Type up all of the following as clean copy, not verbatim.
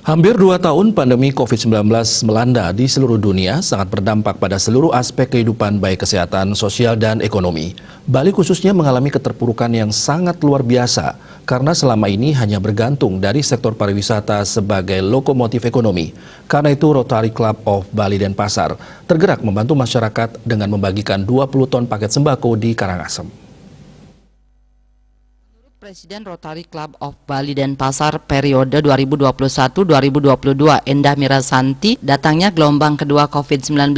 Hampir 2 tahun pandemi COVID-19 melanda di seluruh dunia sangat berdampak pada seluruh aspek kehidupan baik kesehatan, sosial, dan ekonomi. Bali khususnya mengalami keterpurukan yang sangat luar biasa karena selama ini hanya bergantung dari sektor pariwisata sebagai lokomotif ekonomi. Karena itu Rotary Club of Bali Denpasar tergerak membantu masyarakat dengan membagikan 20 ton paket sembako di Karangasem. Presiden Rotary Club of Bali Denpasar periode 2021-2022 Endah Mirasanti, datangnya gelombang kedua COVID-19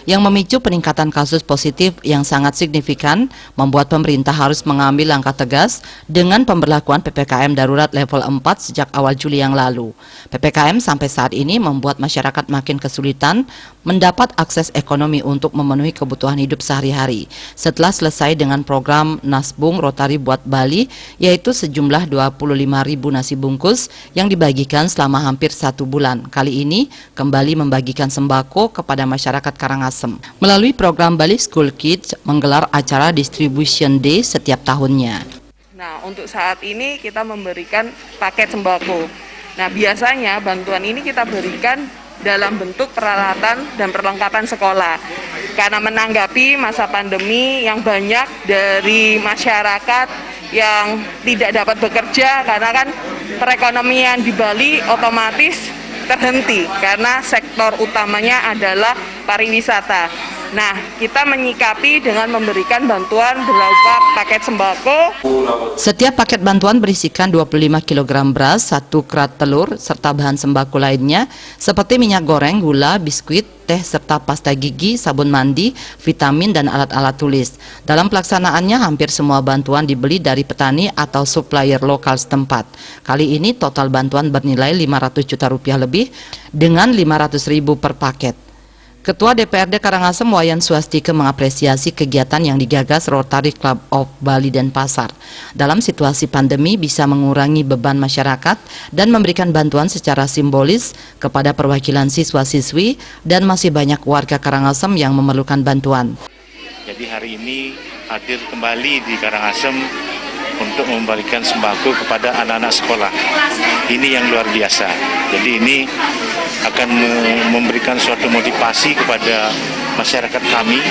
yang memicu peningkatan kasus positif yang sangat signifikan membuat pemerintah harus mengambil langkah tegas dengan pemberlakuan PPKM darurat level 4 sejak awal Juli yang lalu. PPKM sampai saat ini membuat masyarakat makin kesulitan mendapat akses ekonomi untuk memenuhi kebutuhan hidup sehari-hari. Setelah selesai dengan program Nasbung Rotary Buat Bali, yaitu sejumlah 25.000 nasi bungkus yang dibagikan selama hampir 1 bulan. Kali ini kembali membagikan sembako kepada masyarakat Karangasem. Melalui program Bali School Kids menggelar acara Distribution Day setiap tahunnya. Nah, untuk saat ini kita memberikan paket sembako. Nah, biasanya bantuan ini kita berikan dalam bentuk peralatan dan perlengkapan sekolah. Karena menanggapi masa pandemi yang banyak dari masyarakat yang tidak dapat bekerja karena kan perekonomian di Bali otomatis terhenti karena sektor utamanya adalah pariwisata. Nah, kita menyikapi dengan memberikan bantuan berupa paket sembako. Setiap paket bantuan berisikan 25 kg beras, 1 krat telur, serta bahan sembako lainnya seperti minyak goreng, gula, biskuit, teh, serta pasta gigi, sabun mandi, vitamin, dan alat-alat tulis. Dalam pelaksanaannya, hampir semua bantuan dibeli dari petani atau supplier lokal setempat. Kali ini total bantuan bernilai 500 juta rupiah lebih dengan 500.000 per paket. Ketua DPRD Karangasem Wayan Swastike mengapresiasi kegiatan yang digagas Rotary Club of Bali Denpasar. Dalam situasi pandemi bisa mengurangi beban masyarakat dan memberikan bantuan secara simbolis kepada perwakilan siswa-siswi dan masih banyak warga Karangasem yang memerlukan bantuan. Jadi hari ini hadir kembali di Karangasem untuk memberikan sembako kepada anak-anak sekolah. Ini yang luar biasa. Jadi ini akan memberikan suatu motivasi kepada masyarakat kami,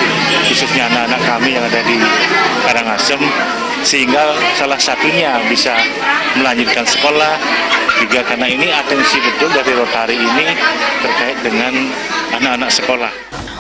khususnya anak-anak kami yang ada di Karangasem, sehingga salah satunya bisa melanjutkan sekolah. Juga karena ini atensi betul dari Rotary ini terkait dengan anak-anak sekolah.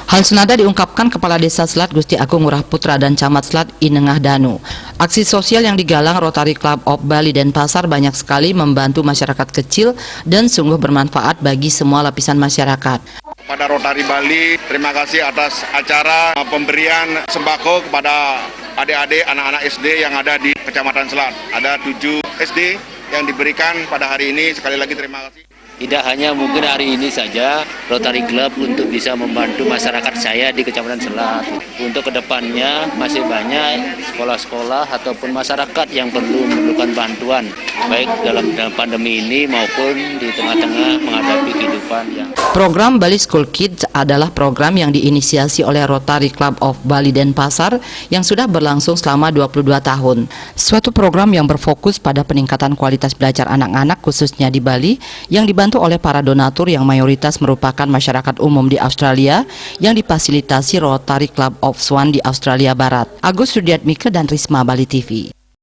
Hal senada diungkapkan Kepala Desa Selat Gusti Agung Ngurah Putra dan Camat Selat Inengah Danu. Aksi sosial yang digalang Rotary Club of Bali Denpasar banyak sekali membantu masyarakat kecil dan sungguh bermanfaat bagi semua lapisan masyarakat. Pada Rotary Bali, terima kasih atas acara pemberian sembako kepada adik-adik anak-anak SD yang ada di Kecamatan Selat. Ada 7 SD yang diberikan pada hari ini. Sekali lagi terima kasih. Tidak hanya mungkin hari ini saja Rotary Club untuk bisa membantu masyarakat saya di Kecamatan Selat. Untuk kedepannya masih banyak sekolah-sekolah ataupun masyarakat yang perlu memerlukan bantuan, baik dalam pandemi ini maupun di tengah-tengah menghadapi kehidupan yang. Program Bali School Kids adalah program yang diinisiasi oleh Rotary Club of Bali Denpasar yang sudah berlangsung selama 22 tahun. Suatu program yang berfokus pada peningkatan kualitas belajar anak-anak khususnya di Bali yang dibantu oleh para donatur yang mayoritas merupakan masyarakat umum di Australia yang difasilitasi Rotary Club of Swan di Australia Barat. Agus Sudiatmike dan Risma Bali TV.